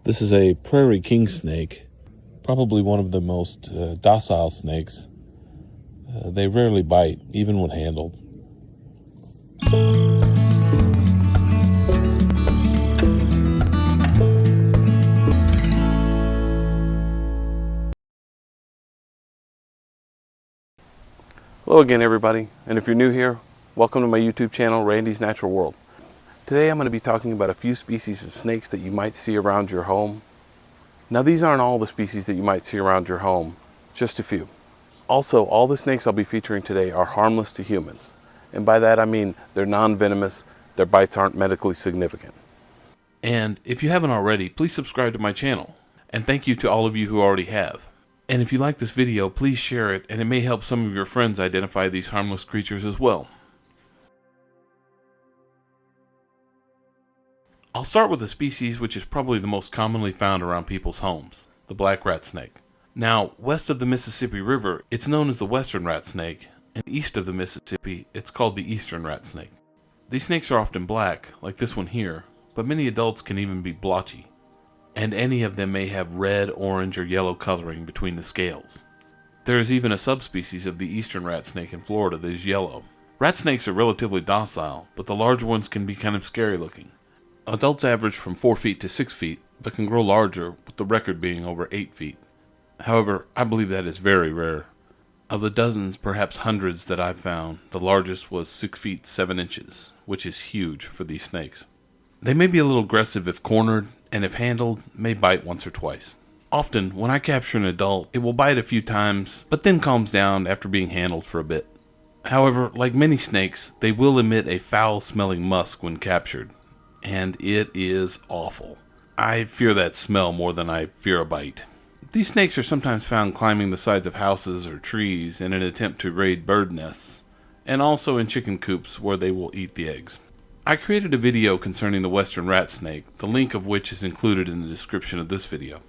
This is a Prairie Kingsnake, probably one of the most docile snakes. They rarely bite, even when handled. Hello again, everybody, and if you're new here, welcome to my YouTube channel, Randy's Natural World. Today I'm going to be talking about a few species of snakes that you might see around your home. Now, these aren't all the species that you might see around your home, just a few. Also, all the snakes I'll be featuring today are harmless to humans, and by that I mean they're non-venomous, their bites aren't medically significant. And if you haven't already, please subscribe to my channel, and thank you to all of you who already have. And if you like this video, please share it, and it may help some of your friends identify these harmless creatures as well. I'll start with a species which is probably the most commonly found around people's homes, the black rat snake. Now, west of the Mississippi River, it's known as the western rat snake, and east of the Mississippi, it's called the eastern rat snake. These snakes are often black, like this one here, but many adults can even be blotchy, and any of them may have red, orange, or yellow coloring between the scales. There is even a subspecies of the eastern rat snake in Florida that is yellow. Rat snakes are relatively docile, but the larger ones can be kind of scary looking. Adults average from 4 feet to 6 feet, but can grow larger, with the record being over 8 feet. However, I believe that is very rare. Of the dozens, perhaps hundreds that I've found, the largest was 6 feet 7 inches, which is huge for these snakes. They may be a little aggressive if cornered, and if handled, may bite once or twice. Often, when I capture an adult, it will bite a few times, but then calms down after being handled for a bit. However, like many snakes, they will emit a foul-smelling musk when captured, and it is awful. I fear that smell more than I fear a bite. These snakes are sometimes found climbing the sides of houses or trees in an attempt to raid bird nests, and also in chicken coops where they will eat the eggs. I created a video concerning the western rat snake, the link of which is included in the description of this video.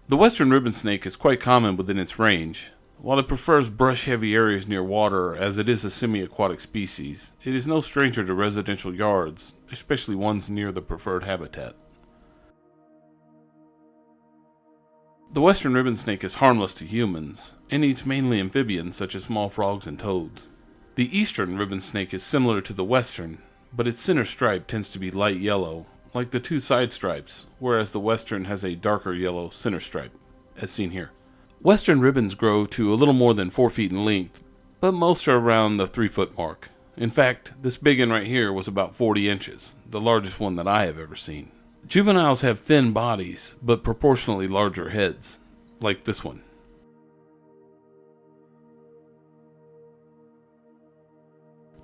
The western ribbon snake is quite common within its range. While it prefers brush-heavy areas near water, as it is a semi-aquatic species, it is no stranger to residential yards, especially ones near the preferred habitat. The western ribbon snake is harmless to humans, and eats mainly amphibians such as small frogs and toads. The eastern ribbon snake is similar to the western, but its center stripe tends to be light yellow, like the two side stripes, whereas the western has a darker yellow center stripe, as seen here. Western ribbons grow to a little more than 4 feet in length, but most are around the 3-foot mark. In fact, this big one right here was about 40 inches, the largest one that I have ever seen. Juveniles have thin bodies, but proportionally larger heads, like this one.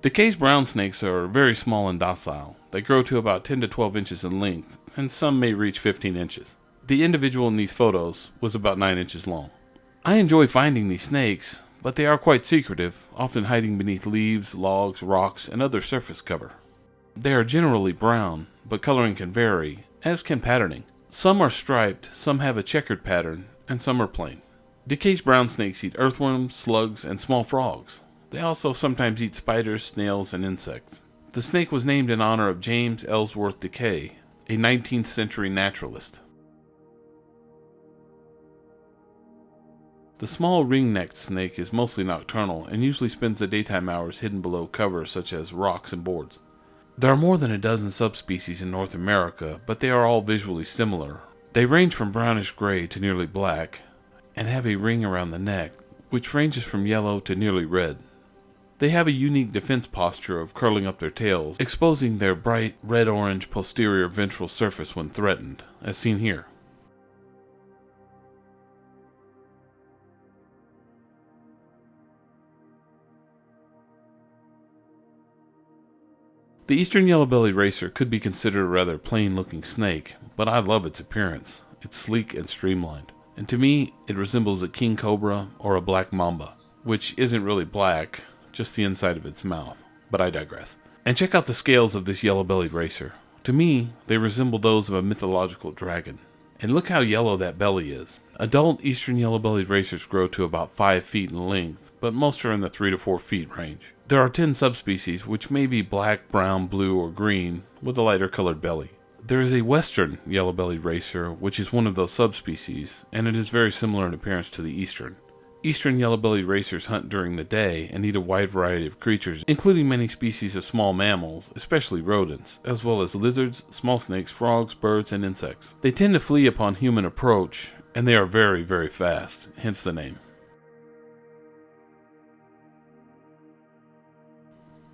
Dekay's brown snakes are very small and docile. They grow to about 10 to 12 inches in length, and some may reach 15 inches. The individual in these photos was about 9 inches long. I enjoy finding these snakes, but they are quite secretive, often hiding beneath leaves, logs, rocks, and other surface cover. They are generally brown, but coloring can vary, as can patterning. Some are striped, some have a checkered pattern, and some are plain. Dekay's brown snakes eat earthworms, slugs, and small frogs. They also sometimes eat spiders, snails, and insects. The snake was named in honor of James Ellsworth Dekay, a 19th century naturalist. The small ring-necked snake is mostly nocturnal and usually spends the daytime hours hidden below cover such as rocks and boards. There are more than a dozen subspecies in North America, but they are all visually similar. They range from brownish gray to nearly black, and have a ring around the neck, which ranges from yellow to nearly red. They have a unique defense posture of curling up their tails, exposing their bright red-orange posterior ventral surface when threatened, as seen here. The eastern yellow-bellied racer could be considered a rather plain-looking snake, but I love its appearance. It's sleek and streamlined, and to me, it resembles a king cobra or a black mamba, which isn't really black, just the inside of its mouth, but I digress. And check out the scales of this yellow-bellied racer. To me, they resemble those of a mythological dragon. And look how yellow that belly is. Adult eastern yellow-bellied racers grow to about 5 feet in length, but most are in the 3 to 4 feet range. There are 10 subspecies, which may be black, brown, blue, or green, with a lighter colored belly. There is a western yellow-bellied racer, which is one of those subspecies, and it is very similar in appearance to the eastern. Eastern yellow-bellied racers hunt during the day and eat a wide variety of creatures, including many species of small mammals, especially rodents, as well as lizards, small snakes, frogs, birds, and insects. They tend to flee upon human approach, and they are very, very fast, hence the name.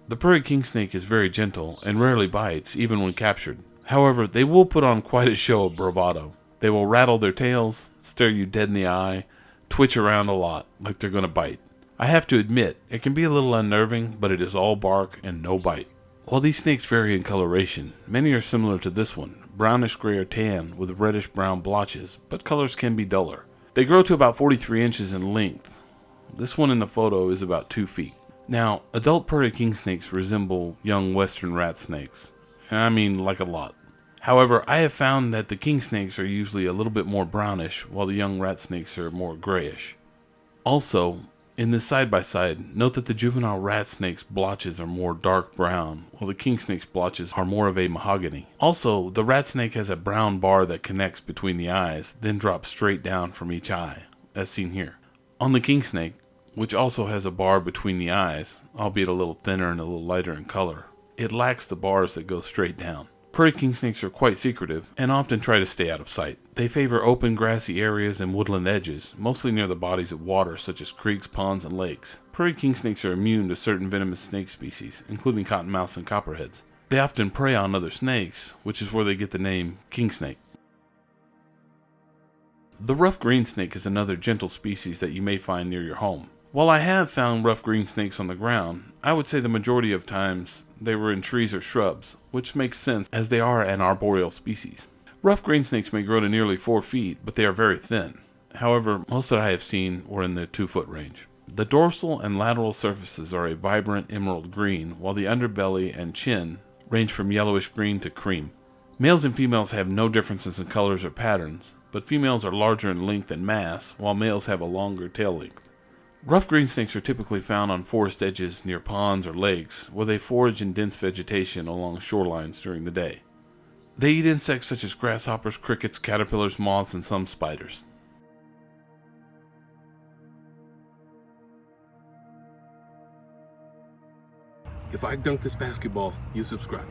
The prairie kingsnake is very gentle and rarely bites, even when captured. However, they will put on quite a show of bravado. They will rattle their tails, stare you dead in the eye, twitch around a lot, like they're going to bite. I have to admit, it can be a little unnerving, but it is all bark and no bite. While these snakes vary in coloration, many are similar to this one, brownish gray or tan with reddish brown blotches, but colors can be duller. They grow to about 43 inches in length. This one in the photo is about 2 feet. Now, adult prairie kingsnakes resemble young western rat snakes. I mean, like a lot. However, I have found that the kingsnakes are usually a little bit more brownish, while the young rat snakes are more grayish. Also, in this side-by-side, note that the juvenile rat snake's blotches are more dark brown, while the kingsnake's blotches are more of a mahogany. Also, the rat snake has a brown bar that connects between the eyes, then drops straight down from each eye, as seen here. On the kingsnake, which also has a bar between the eyes, albeit a little thinner and a little lighter in color, it lacks the bars that go straight down. Prairie kingsnakes are quite secretive and often try to stay out of sight. They favor open grassy areas and woodland edges, mostly near the bodies of water such as creeks, ponds, and lakes. Prairie kingsnakes are immune to certain venomous snake species, including cottonmouths and copperheads. They often prey on other snakes, which is where they get the name kingsnake. The rough green snake is another gentle species that you may find near your home. While I have found rough green snakes on the ground, I would say the majority of times they were in trees or shrubs, which makes sense as they are an arboreal species. Rough green snakes may grow to nearly 4 feet, but they are very thin. However, most that I have seen were in the 2-foot range. The dorsal and lateral surfaces are a vibrant emerald green, while the underbelly and chin range from yellowish green to cream. Males and females have no differences in colors or patterns, but females are larger in length and mass, while males have a longer tail length. Rough green snakes are typically found on forest edges near ponds or lakes, where they forage in dense vegetation along shorelines during the day. They eat insects such as grasshoppers, crickets, caterpillars, moths, and some spiders. If I dunk this basketball, you subscribe.